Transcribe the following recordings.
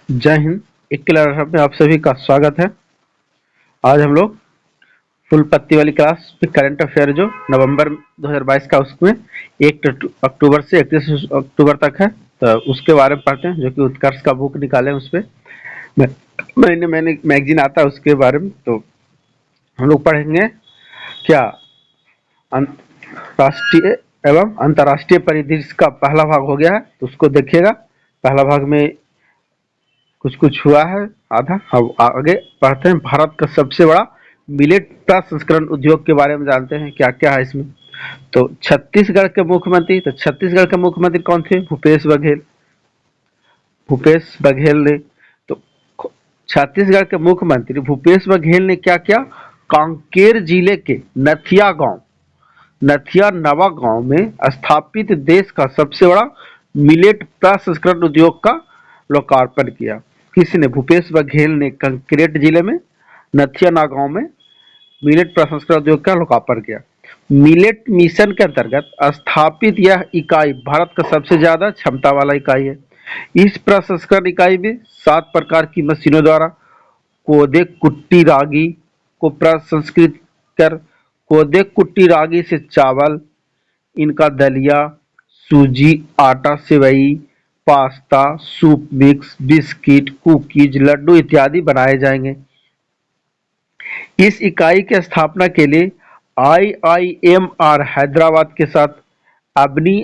जय हिंद। एक क्लास में आप सभी का स्वागत है। आज हम लोग फुल पत्ती वाली क्लास पे करंट अफेयर जो नवंबर 2022 का उसमें 1 अक्टूबर से 31 अक्टूबर तक है, तो उसके बारे में पढ़ते हैं, जो कि उत्कर्ष का बुक निकाले उस पर मैंने मैगजीन आता है उसके बारे में। तो हम लोग पढ़ेंगे क्या राष्ट्रीय एवं अंतर्राष्ट्रीय परिदृश्य का पहला भाग हो गया है, तो उसको देखिएगा। पहला भाग में कुछ कुछ हुआ है आधा। अब आगे पढ़ते हैं। भारत का सबसे बड़ा मिलेट प्रसंस्करण उद्योग के बारे में जानते हैं क्या क्या है इसमें। तो छत्तीसगढ़ के मुख्यमंत्री कौन थे? भूपेश बघेल। भूपेश बघेल ने तो छत्तीसगढ़ के मुख्यमंत्री भूपेश बघेल ने क्या किया? कांकेर जिले के नथिया नवा गांव में स्थापित देश का सबसे बड़ा मिलेट प्रसंस्करण उद्योग का लोकार्पण किया। किसने? भूपेश बघेल ने कांकेर जिले में नथिया नवा गांव में मिलेट प्रसंस्करण उद्योग का लोकार्पण किया। मिलेट मिशन के अंतर्गत स्थापित यह इकाई भारत का सबसे ज्यादा क्षमता वाला इकाई है। इस प्रसंस्करण इकाई में 7 प्रकार की मशीनों द्वारा कोदे कुट्टी रागी को प्रसंस्कृत कर कोदे कुट्टी रागी से चावल, इनका दलिया, सूजी, आटा, सेवई, pasta, soup mix, biscuit, cookies, लड्डू इत्यादि बनाए जाएंगे। इस इकाई की स्थापना के लिए आईआईएमआर हैदराबाद के साथ अबनी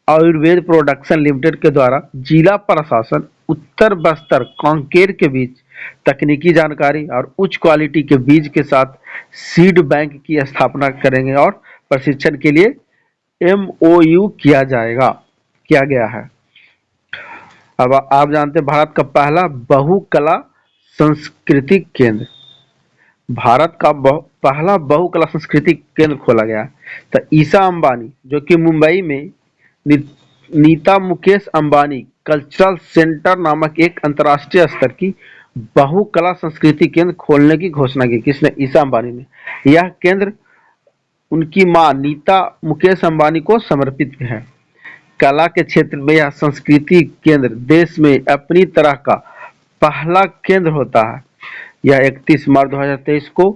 आयुर्वेद प्रोडक्शन लिमिटेड के द्वारा जिला प्रशासन उत्तर बस्तर कांकेर के बीच तकनीकी जानकारी और उच्च क्वालिटी के बीज के साथ सीड बैंक की स्थापना करेंगे और प्रशिक्षण के लिए एमओयू किया गया है। अब आप जानते हैं भारत का पहला बहुकला सांस्कृतिक केंद्र, भारत का पहला बहुकला सांस्कृतिक केंद्र खोला गया है। तो ईशा अंबानी जो कि मुंबई में नीता मुकेश अंबानी कल्चरल सेंटर नामक एक अंतर्राष्ट्रीय स्तर की बहुकला संस्कृति केंद्र खोलने की घोषणा की। किसने? ईशा अंबानी ने। यह केंद्र उनकी मां नीता मुकेश अंबानी को समर्पित है। कला के क्षेत्र में यह संस्कृति केंद्र देश में अपनी तरह का पहला केंद्र होता है। यह 31 मार्च 2023 को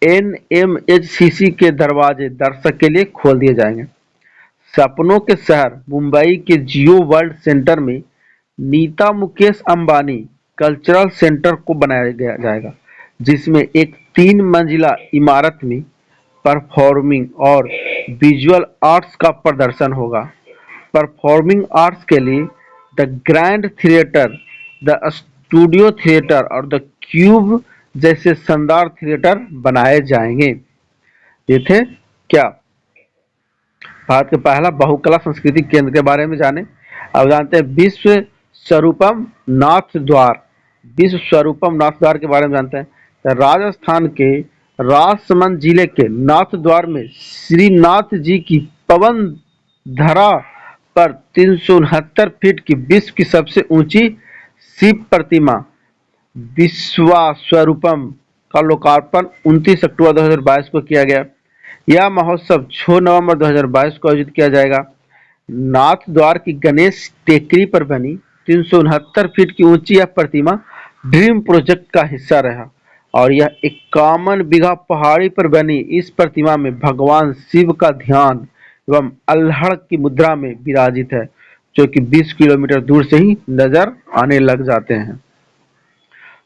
एनएमएचसीसी के दरवाजे दर्शक के लिए खोल दिए जाएंगे। सपनों के शहर मुंबई के जियो वर्ल्ड सेंटर में नीता मुकेश अंबानी कल्चरल सेंटर को बनाया जाएगा, जिसमें एक 3 मंजिला इमारत में परफॉर्मिंग और विजुअल आर्ट्स का प्रदर्शन होगा। परफॉर्मिंग आर्ट्स के लिए the grand theatre, the studio theatre और द क्यूब जैसे शानदार थिएटर बनाए जाएंगे। ये थे क्या भारत के पहला बहुकला सांस्कृतिक केंद्र के बारे में जाने। अब जानते हैं विश्व स्वरूपम नाथ द्वार। विश्व स्वरूपम नाथ द्वार के बारे में जानते हैं। तो राजस्थान के राजसमंद जिले के नाथ द्वार में श्रीनाथ जी की पवन धरा पर 369 फीट की विश्व की सबसे ऊंची शिव प्रतिमा विश्वास्वरूपम का लोकार्पण 29 अक्टूबर 2022 को किया गया। यह महोत्सव 6 नवंबर 2022 को आयोजित किया जाएगा। नाथ द्वार की गणेश टेकरी पर बनी 369 फीट की ऊंची यह प्रतिमा ड्रीम प्रोजेक्ट का हिस्सा रहा और यह 51 बीघा पहाड़ी पर बनी इस प्रतिमा में भगवान शिव का ध्यान एवं अल्हड़ की मुद्रा में विराजित है, जो कि 20 किलोमीटर दूर से ही नजर आने लग जाते हैं।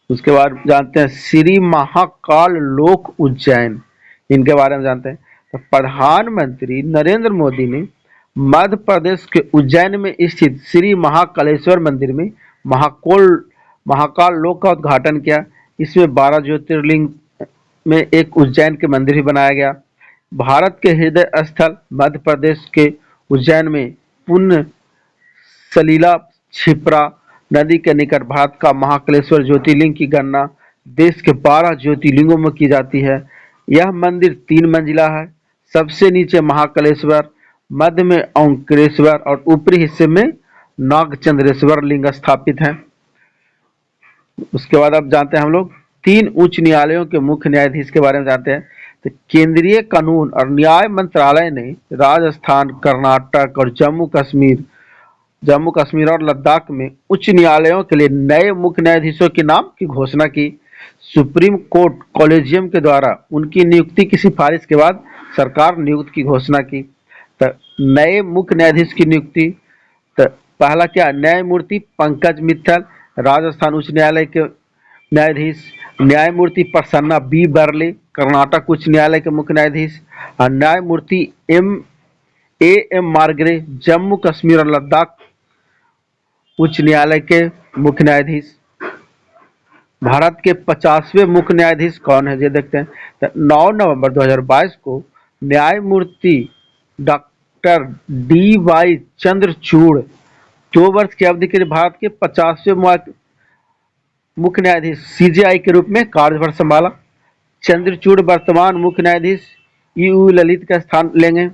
उसके बाद जानते हैं श्री महाकाल लोक उज्जैन, इनके बारे में जानते हैं। तो प्रधानमंत्री नरेंद्र मोदी ने मध्य प्रदेश के उज्जैन में स्थित श्री महाकालेश्वर मंदिर में महाकाल लोक का उद्घाटन किया। इसमें 12 ज्योतिर्लिंग में एक उज्जैन के मंदिर भी बनाया गया। भारत के हृदय स्थल मध्य प्रदेश के उज्जैन में पुण्य सलीला क्षिप्रा नदी के निकट भारत का महाकालेश्वर ज्योतिर्लिंग की गणना देश के 12 ज्योतिर्लिंगों में की जाती है। यह मंदिर 3 मंजिला है। सबसे नीचे महाकालेश्वर, मध्य में ओंकारेश्वर और ऊपरी हिस्से में नागचंद्रेश्वर लिंग स्थापित है। उसके बाद अब जानते हैं हम लोग 3 उच्च न्यायालयों के मुख्य न्यायाधीश के बारे में जानते हैं। तो केंद्रीय कानून और न्याय मंत्रालय ने राजस्थान, कर्नाटक और जम्मू कश्मीर जम्मू कश्मीर और लद्दाख में उच्च न्यायालयों के लिए नए मुख्य न्यायाधीशों के नाम की घोषणा की। सुप्रीम कोर्ट कॉलेजियम के द्वारा उनकी नियुक्ति की सिफारिश के बाद सरकार नियुक्ति की घोषणा की। तो नए मुख्य न्यायाधीश की नियुक्ति, तो पहला क्या, न्यायमूर्ति पंकज मित्तल, राजस्थान उच्च न्यायालय के न्यायाधीश। न्यायमूर्ति प्रसन्ना बी बर्ले, कर्नाटक उच्च न्यायालय के मुख्य न्यायाधीश। और न्यायमूर्ति एम मार्गरे, जम्मू कश्मीर और लद्दाख उच्च न्यायालय के मुख्य न्यायाधीश। भारत के 50वें मुख्य न्यायाधीश कौन है, ये देखते हैं। तो 9 नवंबर 2022 को न्यायमूर्ति डॉक्टर डी वाई चंद्रचूड़ 2 वर्ष की अवधि के लिए भारत के 50वें मुख्य न्यायाधीश सीजेआई के रूप में कार्यभार संभाला। चंद्रचूड़ वर्तमान मुख्य न्यायाधीश यू ललित का स्थान लेंगे।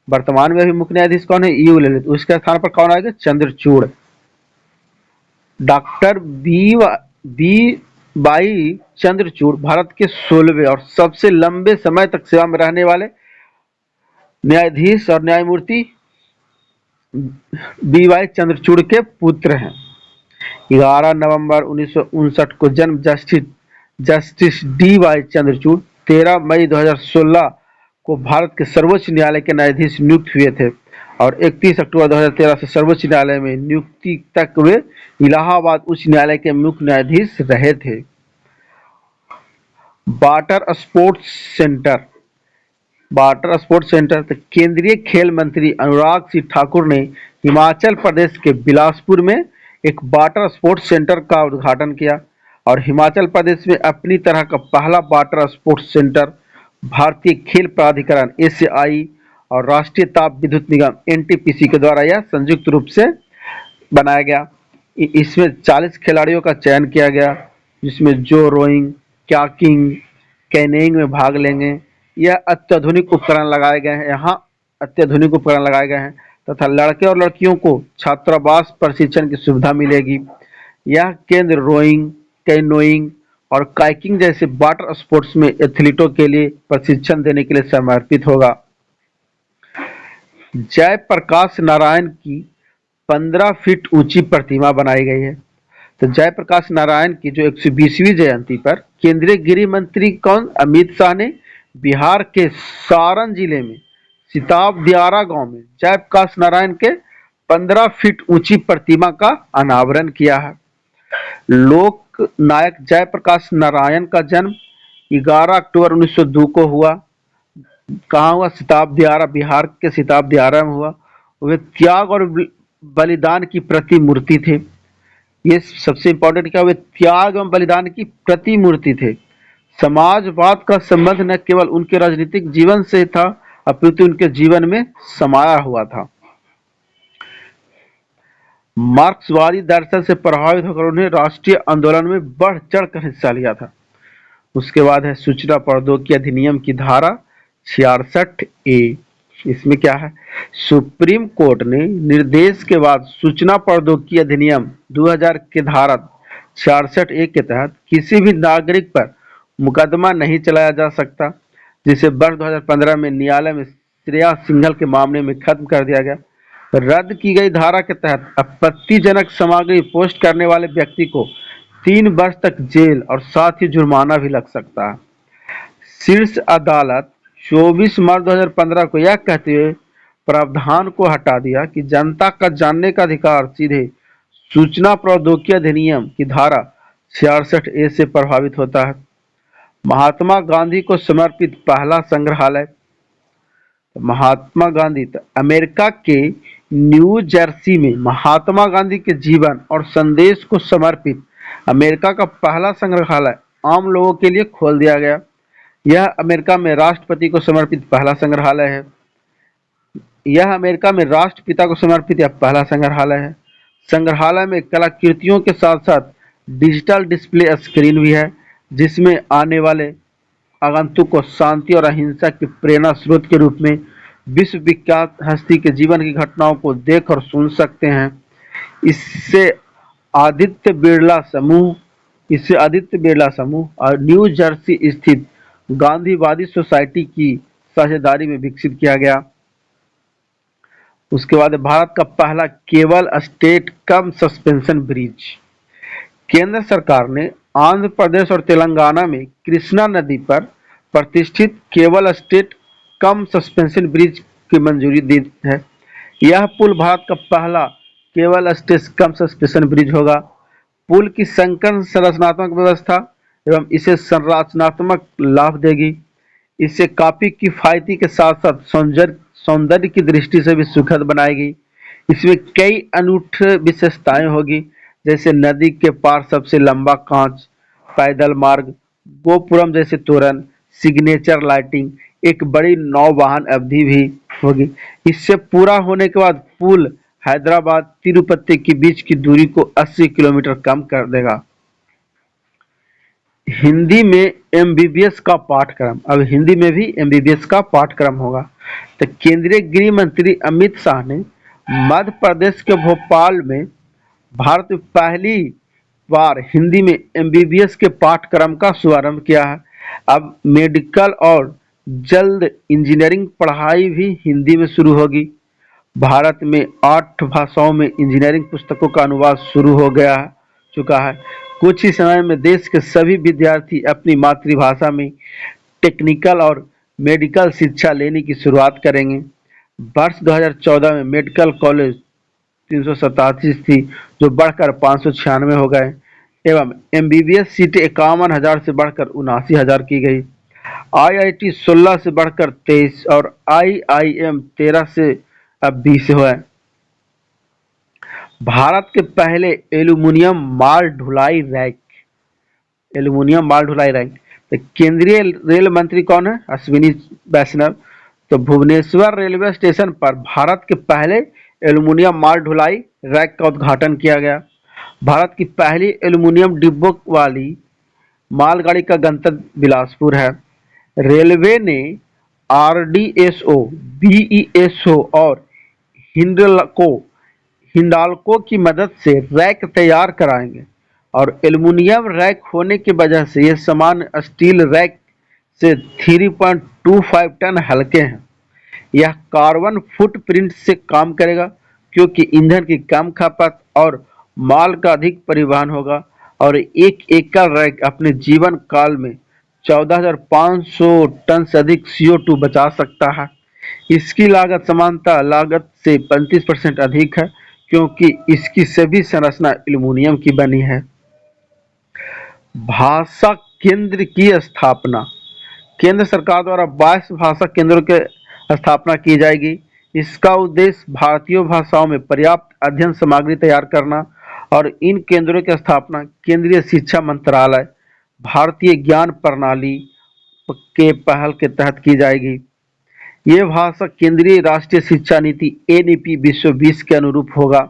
वर्तमान में अभी मुख्य न्यायाधीश कौन है, यू ललित, उसके स्थान पर कौन आएगा, Chandrachud. Doctor B Y Chandrachud Bharat के 16वें और सबसे लंबे समय तक सेवा में रहने वाले न्यायाधीश और न्यायमूर्ति बी वाई चंद्रचूड़ के पुत्र हैं। 11 नवंबर 1959 को जन्म जस्टिस डी वाई चंद्रचूड़ 13 मई 2016 को भारत के सर्वोच्च न्यायालय के न्यायाधीश नियुक्त हुए थे और 31 अक्टूबर 2013 से सर्वोच्च न्यायालय में नियुक्ति तक वे इलाहाबाद उच्च न्यायालय के मुख्य न्यायाधीश रहे थे। वाटर स्पोर्ट्स सेंटर, तो केंद्रीय खेल मंत्री अनुराग सिंह ठाकुर ने हिमाचल प्रदेश के बिलासपुर में एक वाटर स्पोर्ट्स सेंटर का उद्घाटन किया और हिमाचल प्रदेश में अपनी तरह का पहला वाटर स्पोर्ट्स सेंटर भारतीय खेल प्राधिकरण एसीआई और राष्ट्रीय ताप विद्युत निगम एनटीपीसी के द्वारा यह संयुक्त रूप से बनाया गया। इसमें 40 खिलाड़ियों का चयन किया गया, जिसमें जो रोइंग, क्याकिंग, कैनेइंग में भाग लेंगे। यह अत्याधुनिक उपकरण लगाए गए हैं, यहाँ अत्याधुनिक उपकरण लगाए गए हैं तथा लड़के और लड़कियों को छात्रावास प्रशिक्षण की सुविधा मिलेगी। यह केंद्र रोइंग, कैनोइंग और काइकिंग जैसे वाटर स्पोर्ट्स में एथलीटों के लिए प्रशिक्षण देने के लिए समर्पित होगा। जयप्रकाश नारायण की 15 फीट ऊंची प्रतिमा बनाई गई है। तो जयप्रकाश नारायण की जो 120वीं जयंती पर केंद्रीय गृह मंत्री कौन, अमित शाह ने बिहार के सारण जिले में सिताब दियारा गांव में जयप्रकाश नारायण के 15 फीट ऊंची प्रतिमा का अनावरण किया है। लोक नायक जयप्रकाश नारायण का जन्म 11 अक्टूबर 1902 को हुआ। कहाँ हुआ, सिताब दियारा, बिहार के सिताब दियारा में हुआ। वे त्याग और बलिदान की प्रतिमूर्ति थे। ये सबसे इंपॉर्टेंट क्या, वे त्याग एवं बलिदान की प्रतिमूर्ति थे। समाजवाद का संबंध न केवल उनके राजनीतिक जीवन से था अपितु उनके जीवन में समाया हुआ था। मार्क्सवादी दर्शन से प्रभावित होकर उन्हें राष्ट्रीय आंदोलन में बढ़ चढ़कर हिस्सा लिया था। उसके बाद है सूचना प्रौद्योगिकी अधिनियम की धारा 66A। इसमें क्या है, सुप्रीम कोर्ट ने निर्देश के बाद सूचना प्रौद्योगिकी अधिनियम 2000 के धारा 66A के तहत किसी भी नागरिक पर मुकदमा नहीं चलाया जा सकता, जिसे वर्ष 2015 में न्यायालय में श्रेया सिंघल के मामले में खत्म कर दिया गया। रद्द की गई धारा के तहत आपत्तिजनक सामग्री पोस्ट करने वाले व्यक्ति को 3 वर्ष तक जेल और साथ ही जुर्माना भी लग सकता है। शीर्ष अदालत 24 मार्च 2015 को यह कहते हुए प्रावधान को हटा दिया कि जनता का जानने का अधिकार सीधे सूचना प्रौद्योगिकी अधिनियम की धारा 66A से प्रभावित होता है। महात्मा गांधी को समर्पित पहला संग्रहालय, महात्मा गांधी, अमेरिका के न्यू जर्सी में महात्मा गांधी के जीवन और संदेश को समर्पित अमेरिका का पहला संग्रहालय आम लोगों के लिए खोल दिया गया। यह अमेरिका में राष्ट्रपति को समर्पित पहला संग्रहालय है। यह अमेरिका में राष्ट्रपिता को समर्पित यह पहला संग्रहालय है। संग्रहालय में कलाकृतियों के साथ साथ डिजिटल डिस्प्ले स्क्रीन भी है, जिसमें आने वाले आगंतुक को शांति और अहिंसा के प्रेरणा स्रोत के रूप में विश्व विख्यात हस्ती के जीवन की घटनाओं को देख और सुन सकते हैं। इससे आदित्य बिरला समूह और न्यू जर्सी स्थित गांधीवादी सोसाइटी की साझेदारी में विकसित किया गया। उसके बाद भारत का पहला केबल स्टेट कम सस्पेंशन ब्रिज। केंद्र सरकार ने आंध्र प्रदेश और तेलंगाना में कृष्णा नदी पर प्रतिष्ठित केबल स्टेट कम सस्पेंशन ब्रिज की मंजूरी दी है। यह पुल भारत का पहला केबल स्टेट कम सस्पेंशन ब्रिज होगा। पुल की संकीर्ण संरचनात्मक व्यवस्था एवं इसे संरचनात्मक लाभ देगी। इससे काफी किफायती के साथ साथ सौंदर्य सौंदर्य की दृष्टि से भी सुखद बनाएगी। इसमें कई अनूठे विशेषताएं होगी, जैसे नदी के पार सबसे लंबा कांच, पैदल मार्ग, गोपुरम जैसे तोरण, सिग्नेचर लाइटिंग, एक बड़ी नौवहन अवधि भी होगी। इससे पूरा होने के बाद पुल हैदराबाद तिरुपति के बीच की दूरी को 80 किलोमीटर कम कर देगा। हिंदी में एमबीबीएस का पाठ्यक्रम, अब हिंदी में भी एमबीबीएस का पाठ्यक्रम होगा। तो केंद्रीय गृह मंत्री अमित शाह ने मध्य प्रदेश के भोपाल में भारत में पहली बार हिंदी में एमबीबीएस के पाठ्यक्रम का शुभारंभ किया है। अब मेडिकल और जल्द इंजीनियरिंग पढ़ाई भी हिंदी में शुरू होगी। भारत में 8 भाषाओं में इंजीनियरिंग पुस्तकों का अनुवाद शुरू हो गया चुका है। कुछ ही समय में देश के सभी विद्यार्थी अपनी मातृभाषा में टेक्निकल और मेडिकल शिक्षा लेने की शुरुआत करेंगे। वर्ष 2014 में मेडिकल कॉलेज 387 थी, जो बढ़कर 596 हो गए एवं एमबीबीएस सीटें 51,000 से बढ़कर 79,000 की गई। आईआईटी 16 से बढ़कर 23 और आईआईएम 13 से अब 20 हुए। भारत के पहले एल्यूमीनियम माल ढुलाई रैक, एल्यूमीनियम माल ढुलाई रैक। तो केंद्रीय रेल मंत्री कौन है? अश्विनी वैष्णव। तो भुवनेश्वर रेलवे स्टेशन पर भारत के पहले एल्यूमीनियम माल ढुलाई रैक का उद्घाटन किया गया। भारत की पहली एल्यूमीनियम डिब्बों वाली मालगाड़ी का गंतव्य बिलासपुर है। रेलवे ने आरडीएसओ, बीईएसओ और हिंडल्को हिंडाल्को की मदद से रैक तैयार कराएंगे और एल्यूमीनियम रैक होने की वजह से ये सामान स्टील रैक से 3.25 टन हल्के हैं। यह कार्बन फुटप्रिंट से काम करेगा, क्योंकि ईंधन की कम खपत और माल का अधिक परिवहन होगा और एक एकल रैक अपने जीवन काल में 14,500 टन से अधिक CO2 बचा सकता है। इसकी लागत सामान्यतः लागत से 35% अधिक है, क्योंकि इसकी सभी संरचना एल्यूमीनियम की बनी है। भाषा केंद्र की स्थापना, केंद्र सरकार द्वारा 22 भाषा केंद्रों की स्थापना की जाएगी। इसका उद्देश्य भारतीय भाषाओं में पर्याप्त अध्ययन सामग्री तैयार करना और इन केंद्रों की स्थापना केंद्रीय शिक्षा मंत्रालय, भारतीय ज्ञान प्रणाली के पहल के तहत की जाएगी। ये भाषा केंद्रीय राष्ट्रीय शिक्षा नीति एनईपी 2020 के अनुरूप होगा।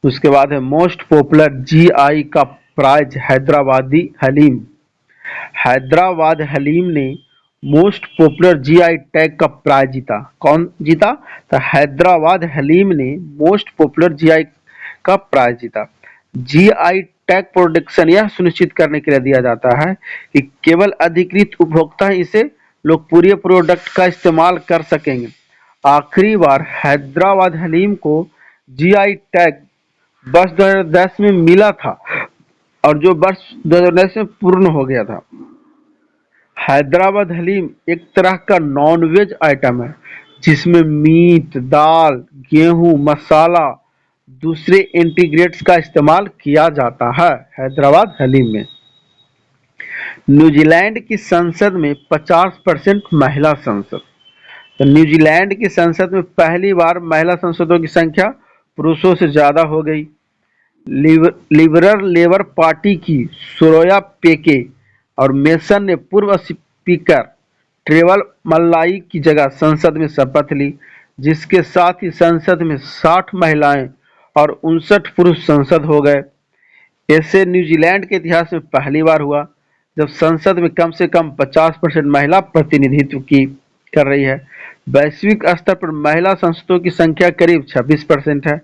उसके बाद है मोस्ट पॉपुलर जीआई का प्राइज हैदराबादी हलीम। हैदराबाद हलीम ने मोस्ट पॉपुलर जीआई टैग का प्राइज जीता। कौन जीता? तो हैदराबाद हलीम ने मोस्ट पॉपुलर जीआई का प्राइज जीता। जीआई टैग प्रोटेक्शन यह सुनिश्चित करने के लिए दिया जाता है कि केवल अधिकृत उपभोक्ता ही इसे लोकप्रिय प्रोडक्ट का इस्तेमाल कर सकेंगे। आखिरी बार हैदराबाद हलीम को जीआई टैग वर्ष 2010 में मिला था और जो वर्ष 2010 में पूर्ण हो गया था। हैदराबाद हलीम एक तरह का नॉन-वेज आइटम है, जिसमें मीट, दाल, गेहूं, मसाला, दूसरे इंटीग्रेंट्स का इस्तेमाल किया जाता है हैदराबाद हलीम में। न्यूजीलैंड की संसद में 50% महिला सांसद। तो न्यूजीलैंड की संसद में पहली बार महिला सांसदों की संख्या पुरुषों से ज्यादा हो गई। लिबरल लेबर पार्टी की सोरोया पेके और मेसन ने पूर्व स्पीकर ट्रेवल मल्लाई की जगह संसद में शपथ ली, जिसके साथ ही संसद में 60 महिलाएं और 59 पुरुष सांसद हो गए। ऐसे न्यूजीलैंड के इतिहास में पहली बार हुआ जब संसद में कम से कम 50% महिला प्रतिनिधित्व की कर रही है। वैश्विक स्तर पर महिला सांसदों की संख्या करीब 26% है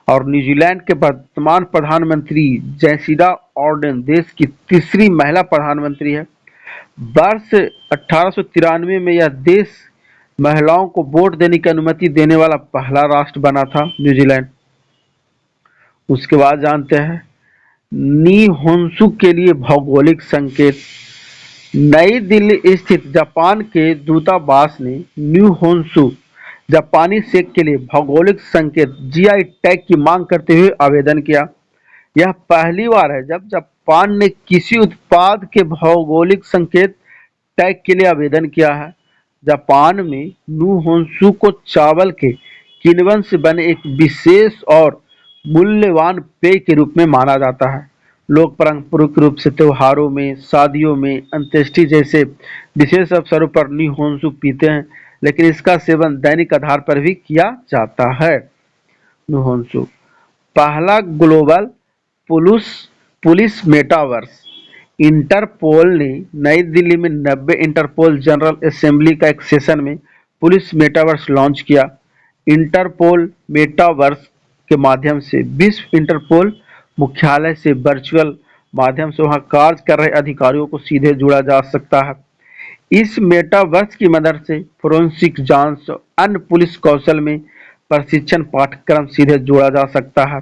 और न्यूजीलैंड के वर्तमान प्रधानमंत्री जैसिडा ऑर्डन देश की तीसरी महिला प्रधानमंत्री है। वर्ष 1893 में यह देश महिलाओं को वोट देने की अनुमति देने वाला पहला राष्ट्र बना था न्यूजीलैंड। उसके बाद जानते हैं नी होन्सू के लिए भौगोलिक संकेत। नई दिल्ली स्थित जापान के दूतावास ने न्यू होन्सू जापानी सेक के लिए भौगोलिक संकेत जीआई टैग की मांग करते हुए आवेदन किया। यह पहली बार है जब जापान ने किसी उत्पाद के भौगोलिक संकेत टैग के लिए आवेदन किया है। जापान में न्यू होन्सू को चावल के किण्वन से बने एक विशेष और मूल्यवान पेय के रूप में माना जाता है। लोग पारंपरिक रूप से त्योहारों में, शादियों में, अंत्येष्टि जैसे विशेष अवसरों पर न्यू होन्सू पीते हैं, लेकिन इसका सेवन दैनिक आधार पर भी किया जाता है। न्यू होन्सू पहला global police police metaverse. Interpol ने नई दिल्ली में 90 इंटरपोल जनरल असेंबली का एक सेशन में पुलिस मेटावर्स लॉन्च किया। इंटरपोल मेटावर्स के माध्यम से विश्व इंटरपोल मुख्यालय से वर्चुअल माध्यम से वहां कार्य कर रहे अधिकारियों को सीधे जुड़ा जा सकता है। इस मेटावर्स की मदद से फोरेंसिक जांच और अन्य पुलिस कौशल में प्रशिक्षण पाठ्यक्रम सीधे जोड़ा जा सकता है।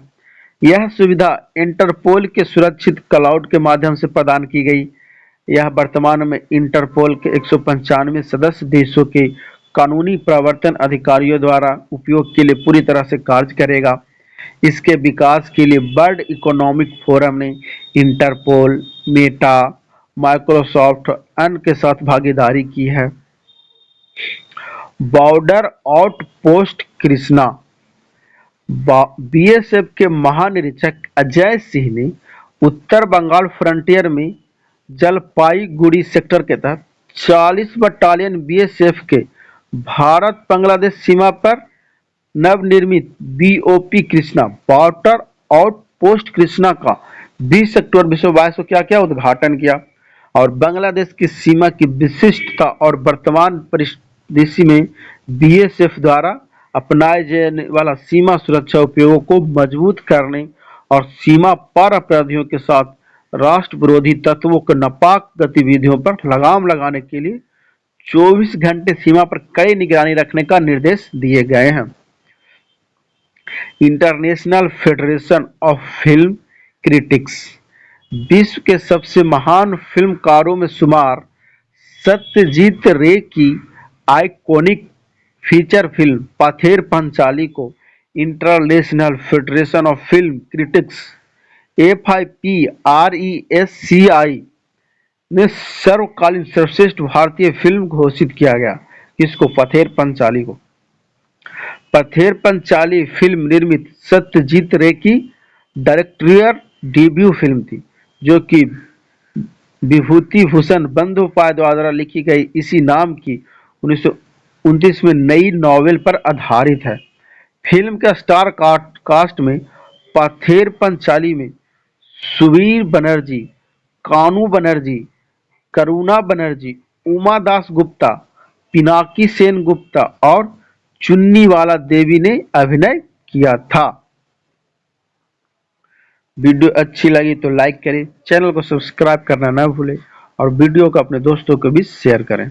यह सुविधा इंटरपोल के सुरक्षित क्लाउड के माध्यम से प्रदान की गई। यह वर्तमान में इंटरपोल के 195 सदस्य देशों के कानूनी प्रवर्तन अधिकारियों द्वारा उपयोग के लिए पूरी तरह से कार्य करेगा। इसके विकास के लिए वर्ल्ड इकोनॉमिक फोरम ने इंटरपोल, मेटा, माइक्रोसॉफ्ट और अन्य के साथ भागीदारी की है। Border outpost Krishna. बीएसएफ के महानिरीक्षक अजय सिंह ने उत्तर बंगाल फ्रंटियर में जलपाईगुड़ी सेक्टर के तहत 40 बटालियन बीएसएफ के भारत बांग्लादेश सीमा पर नवनिर्मित BOP Krishna border outpost Krishna का 20 अक्टूबर 2022 को क्या किया उद्घाटन किया और बांग्लादेश की सीमा की विशिष्टता और वर्तमान परिदृश्य में बीएसएफ द्वारा अपनाए जाने वाला सीमा सुरक्षा उपयोगों को मजबूत करने और सीमा पार अपराधियों के साथ राष्ट्र विरोधी तत्वों के नापाक गतिविधियों पर लगाम लगाने के लिए 24 घंटे सीमा पर कड़ी निगरानी रखने का निर्देश दिए गए हैं। International federation of film critics विश्व के सबसे महान फिल्मकारों में शुमार सत्यजीत रे की iconic feature film Pather Panchali को international federation of film critics FIPRESCI ने सर्वकालीन सर्वश्रेष्ठ भारतीय फिल्म घोषित किया गया। किसको? पथेर पंचाली को। पथेर पंचाली फिल्म निर्मित सत्यजीत रे की डायरेक्टोरियल डेब्यू फिल्म थी, जो कि विभूति भूषण बंदोपाध्याय द्वारा लिखी गई इसी नाम की 1929 में नई नॉवेल पर आधारित है। फिल्म के स्टार कास्ट में पथेर पंचाली में सुबीर बनर्जी, कानू बनर्जी, करुणा बनर्जी, उमा दास गुप्ता, पिनाकी सेन गुप्ता और चुन्नीवाला देवी ने अभिनय किया था। वीडियो अच्छी लगी तो लाइक करें, चैनल को सब्सक्राइब करना न भूलें और वीडियो को अपने दोस्तों को भी शेयर करें।